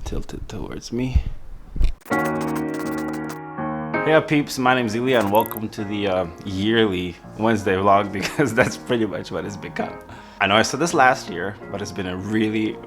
tilted towards me. Hey peeps, my name's Ilya and welcome to the yearly Wednesday vlog, because that's pretty much what it's become. I know I said this last year, but it's been a really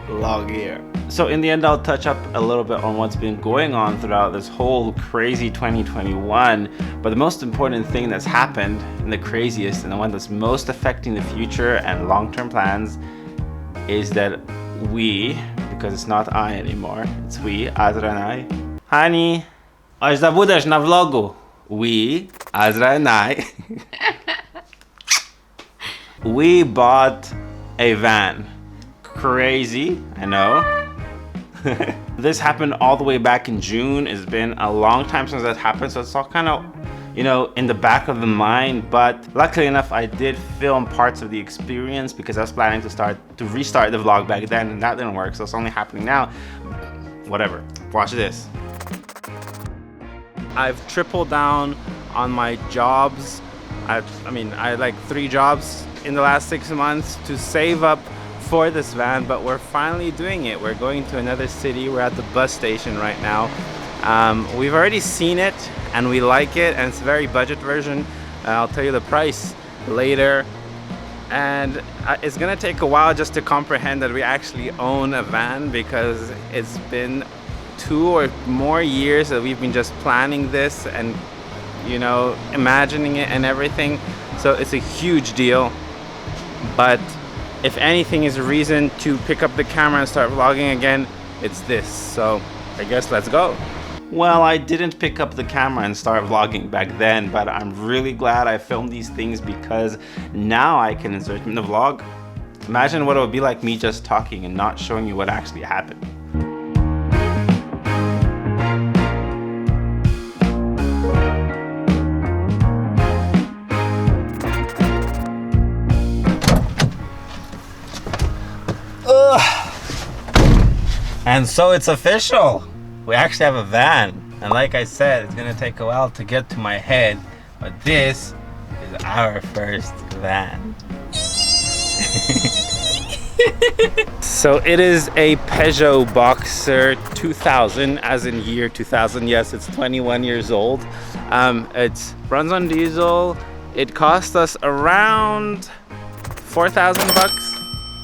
long year. So in the end, I'll touch up a little bit on what's been going on throughout this whole crazy 2021. But the most important thing that's happened, and the craziest, and the one that's most affecting the future and long-term plans, is that we, because it's not I anymore, it's we, Azra and I. Honey, aż zabudesz na vlogu. We, Azra and I, we bought a van. Crazy, I know. This happened all the way back in June. It's been a long time since that happened, so it's all kind of, you know, in the back of the mind. But luckily enough, I did film parts of the experience because I was planning to restart the vlog back then, and that didn't work, so it's only happening now. Whatever, watch this. I've tripled down on my jobs. I had like 3 jobs in the last 6 months to save up for this van, but we're finally doing it. We're going to another city. We're at the bus station right now. We've already seen it and we like it, and it's a very budget version. I'll tell you the price later. And it's gonna take a while just to comprehend that we actually own a van, because it's been 2 or more years that we've been just planning this and, you know, imagining it and everything. So it's a huge deal. But if anything is a reason to pick up the camera and start vlogging again, it's this. So I guess let's go. Well, I didn't pick up the camera and start vlogging back then, but I'm really glad I filmed these things, because now I can insert them in the vlog. Imagine what it would be like me just talking and not showing you what actually happened. And so it's official. We actually have a van. And like I said, it's gonna take a while to get to my head, but this is our first van. So it is a Peugeot Boxer 2000, as in year 2000. Yes, it's 21 years old. It runs on diesel. It cost us around 4,000 bucks.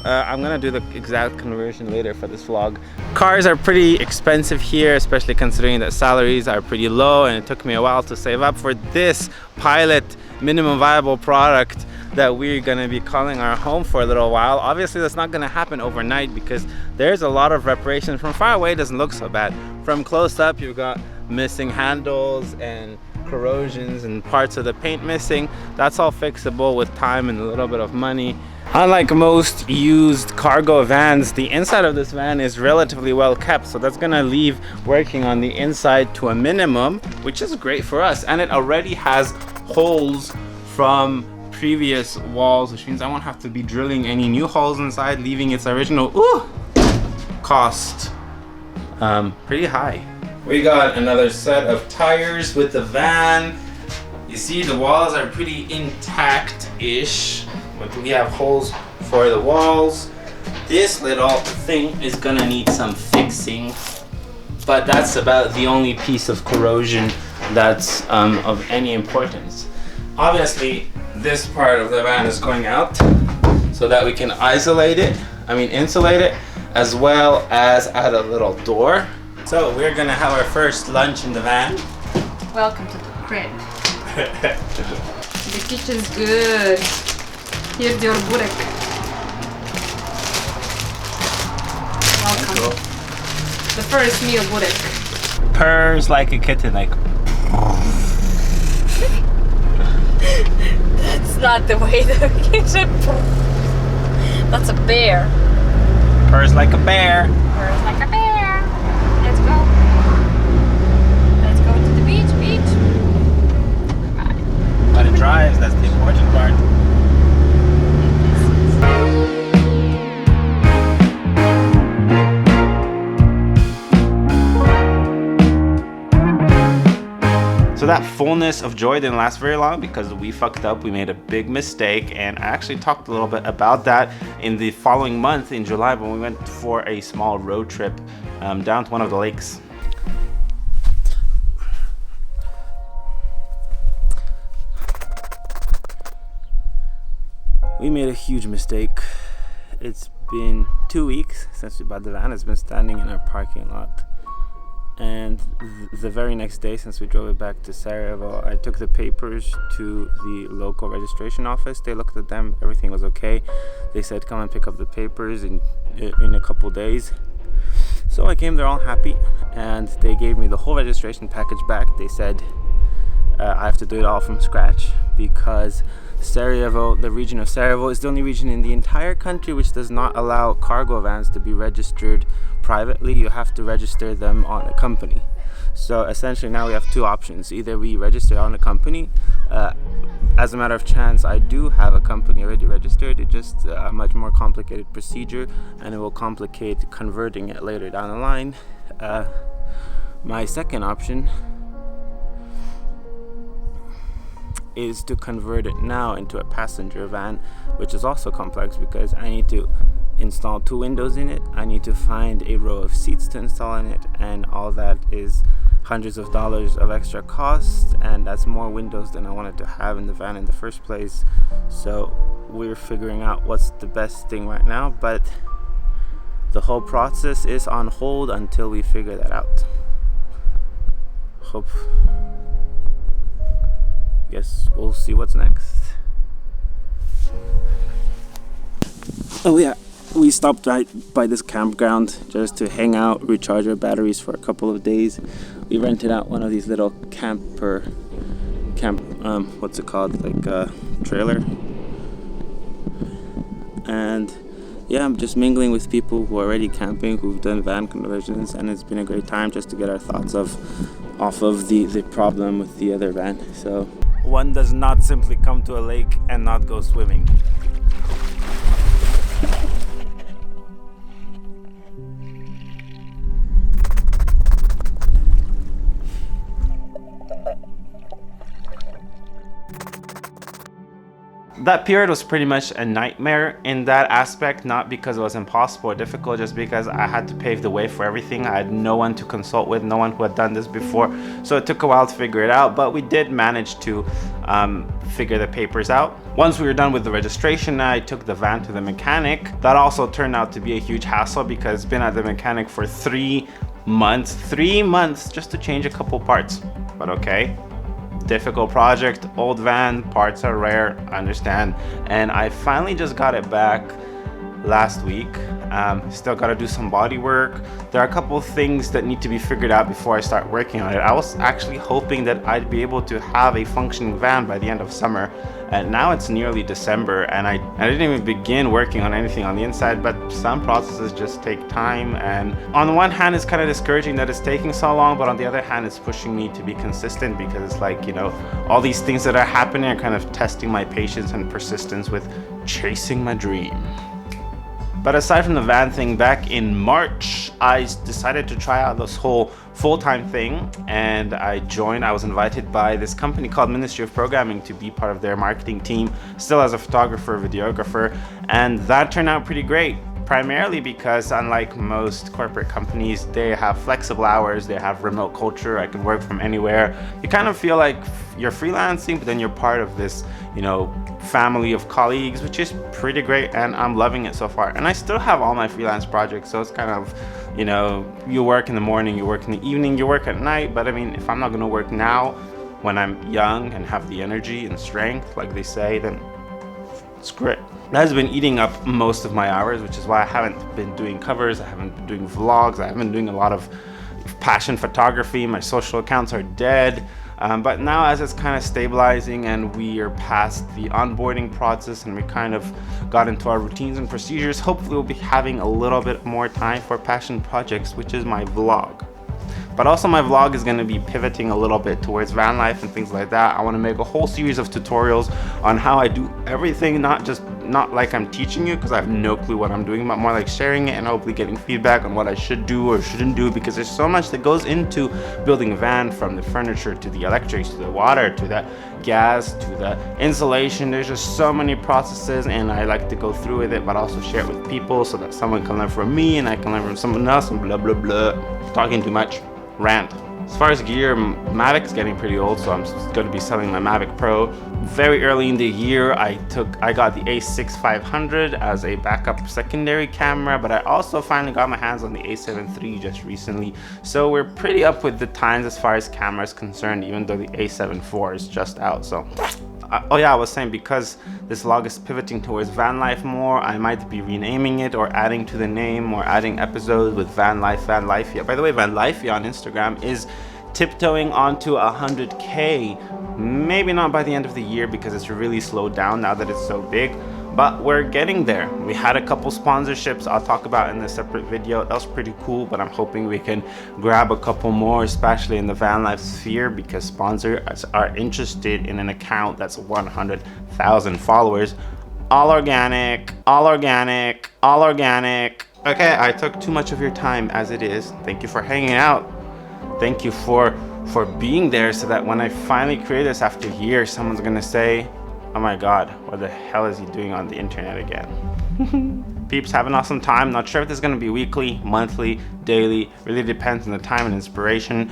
I'm gonna do the exact conversion later for this vlog. Cars are pretty expensive here, especially considering that salaries are pretty low, and it took me a while to save up for this pilot minimum viable product that we're gonna be calling our home for a little while. Obviously that's not gonna happen overnight, because there's a lot of reparation. From far away it doesn't look so bad. From close up you've got missing handles and corrosions and parts of the paint missing. That's all fixable with time and a little bit of money. Unlike most used cargo vans, the inside of this van is relatively well kept, so that's gonna leave working on the inside to a minimum, which is great for us. And it already has holes from previous walls, which means I won't have to be drilling any new holes inside, leaving its original cost pretty high. We got another set of tires with the van. You see the walls are pretty intact-ish, but we have holes for the walls. This little thing is gonna need some fixing, but that's about the only piece of corrosion that's of any importance. Obviously, this part of the van is going out so that we can insulate it, as well as add a little door. So we're gonna have our first lunch in the van. Welcome to the crib. The kitchen's good. Here's your burek. Welcome. The first meal burek. Purrs like a kitten, like. That's not the way the kitchen. That's a bear. Purrs like a bear. Purrs like a bear. Let's go. Let's go to the beach. Bye. But it drives, that's the important part. So that fullness of joy didn't last very long because we fucked up. We made a big mistake, and I actually talked a little bit about that in the following month in July when we went for a small road trip down to one of the lakes. We made a huge mistake. It's been 2 weeks since we bought the van. It's been standing in our parking lot. And the very next day, since we drove it back to Sarajevo, I took the papers to the local registration office. They looked at them, everything was okay. They said, come and pick up the papers in a couple days. So I came there all happy, and they gave me the whole registration package back. They said I have to do it all from scratch because Sarajevo, the region of Sarajevo, is the only region in the entire country which does not allow cargo vans to be registered privately. You have to register them on a company. So essentially now we have two options. Either we register on a company. As a matter of chance, I do have a company already registered. It's just a much more complicated procedure, and it will complicate converting it later down the line. My second option is to convert it now into a passenger van, which is also complex because I need to install 2 windows in it. I need to find a row of seats to install in it, and all that is hundreds of dollars of extra cost, and that's more windows than I wanted to have in the van in the first place. So we're figuring out what's the best thing right now, but the whole process is on hold until we figure that out. Guess we'll see what's next. Oh yeah, we stopped right by this campground just to hang out, recharge our batteries for a couple of days. We rented out one of these little what's it called, like a trailer. And yeah, I'm just mingling with people who are already camping, who've done van conversions, and it's been a great time just to get our thoughts off of the problem with the other van. So one does not simply come to a lake and not go swimming. That period was pretty much a nightmare in that aspect, not because it was impossible or difficult, just because I had to pave the way for everything. I had no one to consult with, no one who had done this before, so it took a while to figure it out, but we did manage to figure the papers out. Once we were done with the registration, I took the van to the mechanic. That also turned out to be a huge hassle because it's been at the mechanic for 3 months. 3 months just to change a couple parts, but okay. Difficult project, old van, parts are rare, I understand. And I finally just got it back last week. Still got to do some body work. There are a couple of things that need to be figured out before I start working on it. I was actually hoping that I'd be able to have a functioning van by the end of summer, and now it's nearly December, and I didn't even begin working on anything on the inside. But some processes just take time, and on the one hand it's kind of discouraging that it's taking so long, but on the other hand it's pushing me to be consistent, because it's like, you know, all these things that are happening are kind of testing my patience and persistence with chasing my dream. But aside from the van thing, back in March, I decided to try out this whole full-time thing, and I was invited by this company called Ministry of Programming to be part of their marketing team, still as a photographer, videographer, and that turned out pretty great. Primarily because, unlike most corporate companies, they have flexible hours, they have remote culture, I can work from anywhere. You kind of feel like you're freelancing, but then you're part of this, you know, family of colleagues, which is pretty great, and I'm loving it so far. And I still have all my freelance projects, so it's kind of, you know, you work in the morning, you work in the evening, you work at night, but I mean, if I'm not gonna work now, when I'm young and have the energy and strength, like they say, then screw it. That has been eating up most of my hours, which is why I haven't been doing covers, I haven't been doing vlogs, I haven't been doing a lot of passion photography. My social accounts are dead. But now, as it's kind of stabilizing and we are past the onboarding process and we kind of got into our routines and procedures, hopefully we'll be having a little bit more time for passion projects, which is my vlog. But also my vlog is going to be pivoting a little bit towards van life and things like that. I want to make a whole series of tutorials on how I do everything, not just not like I'm teaching you, because I have no clue what I'm doing, but more like sharing it and hopefully getting feedback on what I should do or shouldn't do, because there's so much that goes into building a van, from the furniture to the electrics to the water to the gas to the insulation. There's just so many processes, and I like to go through with it, but also share it with people so that someone can learn from me and I can learn from someone else, and blah blah blah. Talking too much. Rant. As far as gear, Mavic's getting pretty old, so I'm going to be selling my Mavic Pro. Very early in the year, I got the A6 500 as a backup secondary camera, but I also finally got my hands on the A7 III just recently. So we're pretty up with the times as far as cameras concerned, even though the A7 IV is just out. So oh yeah, I was saying, because this vlog is pivoting towards van life more, I might be renaming it or adding to the name or adding episodes with van life. Yeah, by the way, van life on Instagram is tiptoeing onto 100K. Maybe not by the end of the year, because it's really slowed down now that it's so big, but we're getting there. We had a couple sponsorships I'll talk about in a separate video. That was pretty cool, but I'm hoping we can grab a couple more, especially in the van life sphere, because sponsors are interested in an account that's 100,000 followers. All organic, all organic, all organic. Okay, I took too much of your time as it is. Thank you for hanging out. Thank you for being there, so that when I finally create this after years, someone's gonna say, oh my god, what the hell is he doing on the internet again? Peeps, have an awesome time. Not sure if this is going to be weekly, monthly, daily. Really depends on the time and inspiration.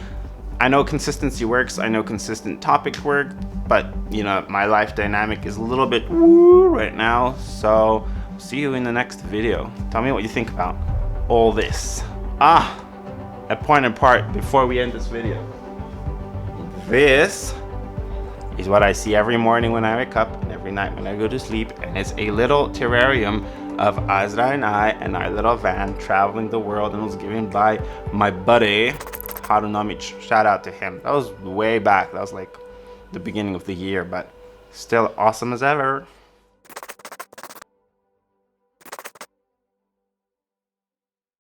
I know consistency works. I know consistent topics work. But, you know, my life dynamic is a little bit woo right now. So, see you in the next video. Tell me what you think about all this. A point apart before we end this video. This is what I see every morning when I wake up and every night when I go to sleep, and it's a little terrarium of Azra and I and our little van traveling the world, and it was given by my buddy Harunomichi. Shout out to him. That was way back. That was like the beginning of the year, but still awesome as ever.